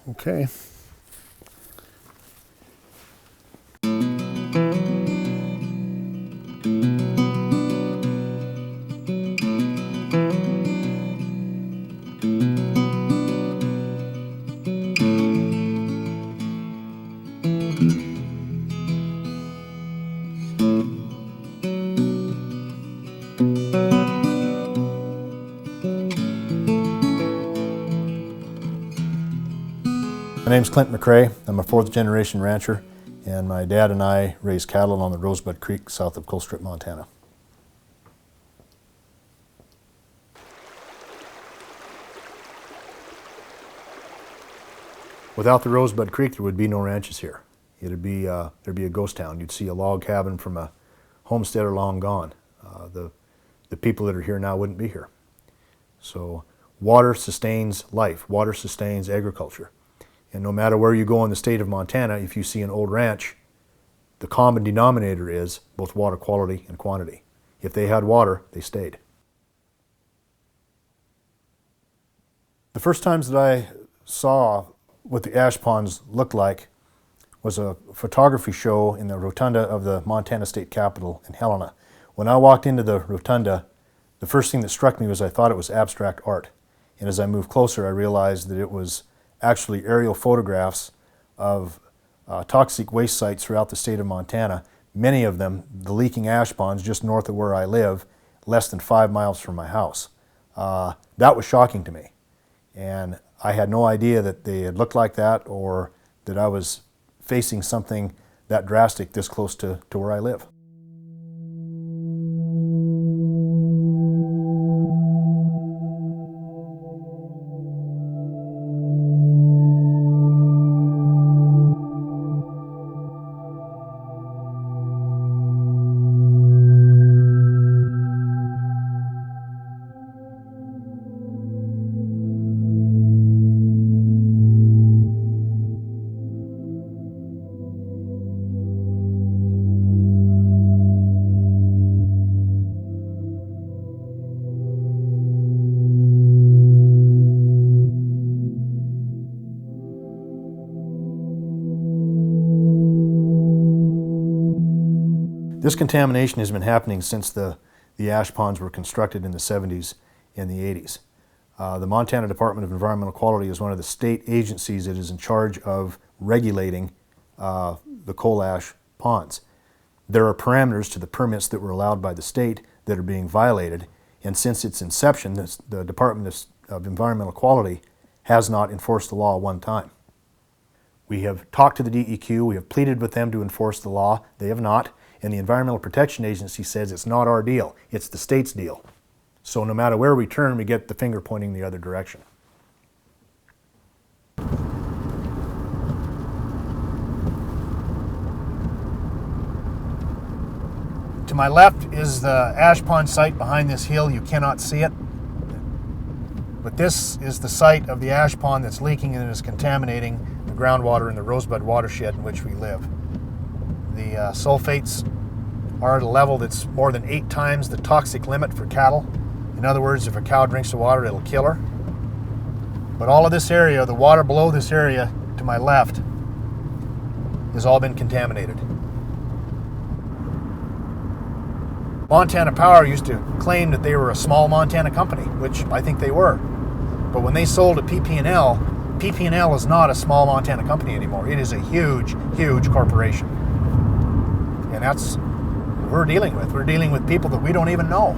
Okay. My name's Clint McRae. I'm a fourth generation rancher, and my dad and I raise cattle on the Rosebud Creek south of Colstrip, Montana. Without the Rosebud Creek, there would be no ranches here. There'd be a ghost town. You'd see a log cabin from a homesteader long gone. The people that are here now wouldn't be here. So water sustains life. Water sustains agriculture. And no matter where you go in the state of Montana, if you see an old ranch, the common denominator is both water quality and quantity. If they had water, they stayed. The first times that I saw what the ash ponds looked like was a photography show in the rotunda of the Montana State Capitol in Helena. When I walked into the rotunda, the first thing that struck me was I thought it was abstract art. And as I moved closer, I realized that it was actually aerial photographs of toxic waste sites throughout the state of Montana. Many of them, the leaking ash ponds just north of where I live, less than 5 miles from my house. That was shocking to me. And I had no idea that they had looked like that or that I was facing something that drastic this close to where I live. This contamination has been happening since the ash ponds were constructed in the 70s and the 80s. The Montana Department of Environmental Quality is one of the state agencies that is in charge of regulating the coal ash ponds. There are parameters to the permits that were allowed by the state that are being violated, and since its inception, the Department of Environmental Quality has not enforced the law one time. We have talked to the DEQ, we have pleaded with them to enforce the law, they have not. And the Environmental Protection Agency says it's not our deal, it's the state's deal. So no matter where we turn, we get the finger pointing the other direction. To my left is the ash pond site behind this hill. You cannot see it. But this is the site of the ash pond that's leaking and is contaminating the groundwater in the Rosebud watershed in which we live. The sulfates are at a level that's more than 8 times the toxic limit for cattle. In other words, if a cow drinks the water, it'll kill her. But all of this area, the water below this area to my left, has all been contaminated. Montana Power used to claim that they were a small Montana company, which I think they were. But when they sold to PP&L, PP&L is not a small Montana company anymore. It is a huge, huge corporation. And that's what we're dealing with. We're dealing with people that we don't even know.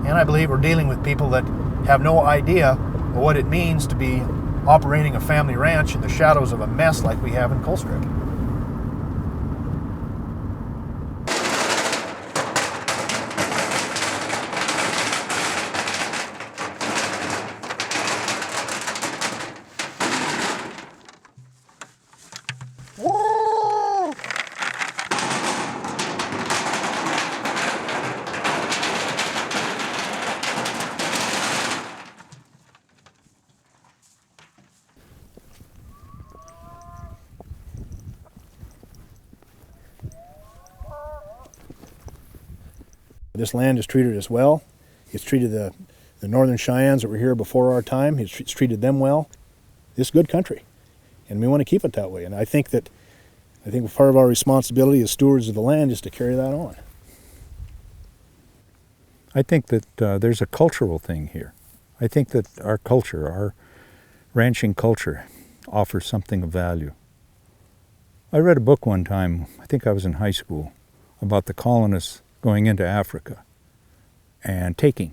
And I believe we're dealing with people that have no idea what it means to be operating a family ranch in the shadows of a mess like we have in Colstrip. This land is treated as well. It's treated the The Northern Cheyennes that were here before our time, it's treated them well. It's good country, and we want to keep it that way. And I think part of our responsibility as stewards of the land is to carry that on. I think that there's a cultural thing here. I think that our culture, our ranching culture, offers something of value. I read a book one time, I think I was in high school, about the colonists going into Africa and taking,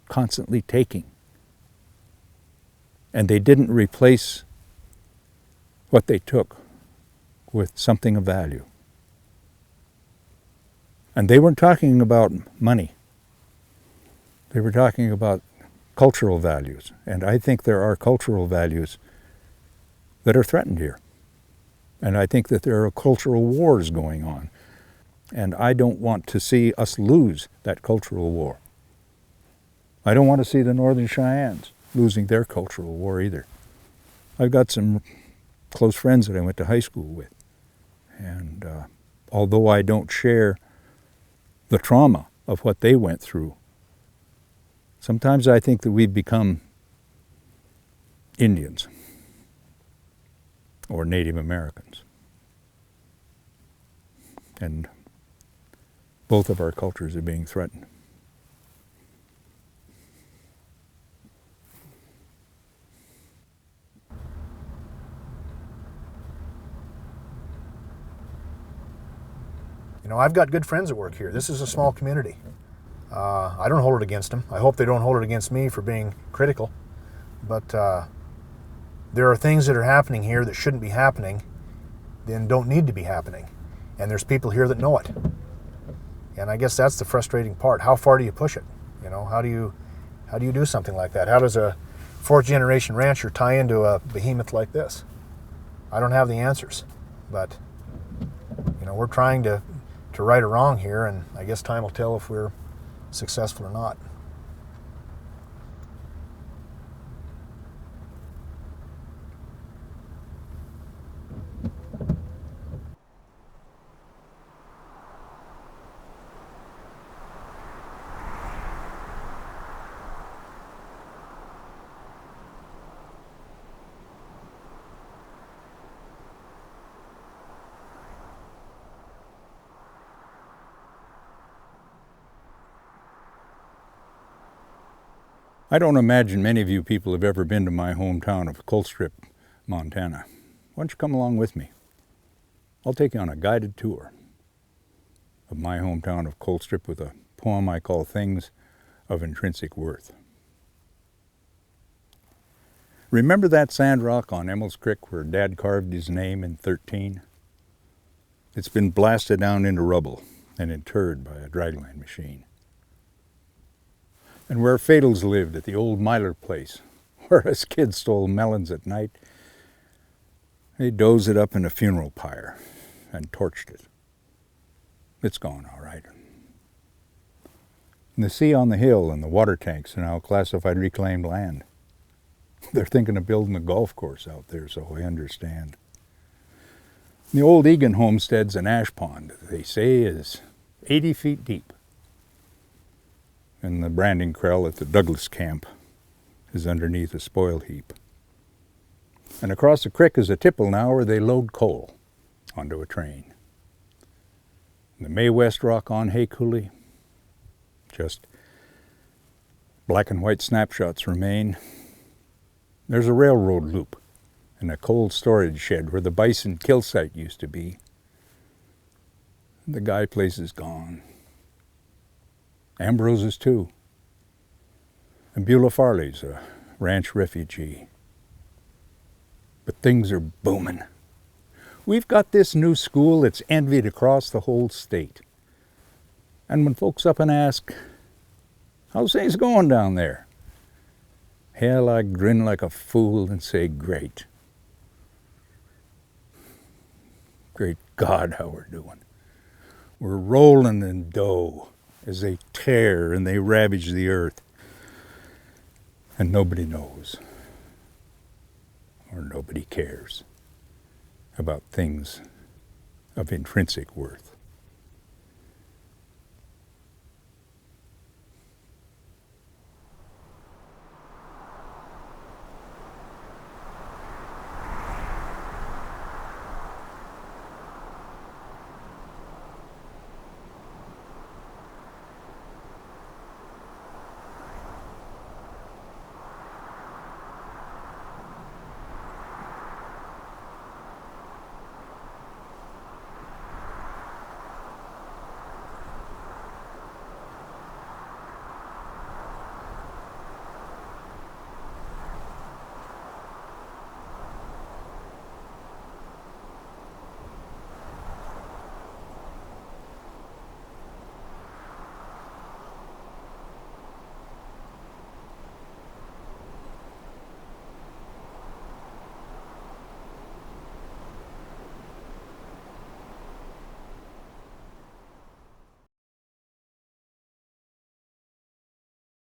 constantly taking. And they didn't replace what they took with something of value. And they weren't talking about money. They were talking about cultural values. And I think there are cultural values that are threatened here. And I think that there are cultural wars going on. And I don't want to see us lose that cultural war. I don't want to see the Northern Cheyennes losing their cultural war either. I've got some close friends that I went to high school with. And although I don't share the trauma of what they went through, sometimes I think that we've become Indians or Native Americans. And both of our cultures are being threatened. You know, I've got good friends that work here. This is a small community. I don't hold it against them. I hope they don't hold it against me for being critical. But there are things that are happening here that shouldn't be happening, then don't need to be happening. And there's people here that know it. And I guess that's the frustrating part. How far do you push it? You know, how do you do something like that? How does a fourth generation rancher tie into a behemoth like this? I don't have the answers, but you know, we're trying to right a wrong here, and I guess time will tell if we're successful or not. I don't imagine many of you people have ever been to my hometown of Colstrip, Montana. Why don't you come along with me? I'll take you on a guided tour of my hometown of Colstrip with a poem I call Things of Intrinsic Worth. Remember that sand rock on Emmel's Creek where Dad carved his name in 13? It's been blasted down into rubble and interred by a dragline machine. And where Fadels lived at the old Myler place, where us kids stole melons at night, they dozed it up in a funeral pyre and torched it. It's gone, all right. And the sea on the hill and the water tanks are now classified reclaimed land. They're thinking of building a golf course out there, so I understand. The old Egan homestead's an ash pond, they say, is 80 feet deep. And the branding krell at the Douglas camp is underneath a spoil heap. And across the creek is a tipple now where they load coal onto a train. And the May West rock on Hay Coulee, just black and white snapshots remain. There's a railroad loop and a cold storage shed where the bison kill site used to be. The Guy place is gone. Ambrose's too. And Beulah Farley's a ranch refugee. But things are booming. We've got this new school that's envied across the whole state. And when folks up and ask, how's things going down there? Hell, I grin like a fool and say, great. Great God, how we're doing. We're rolling in dough as they tear and they ravage the earth. And nobody knows, or nobody cares about things of intrinsic worth.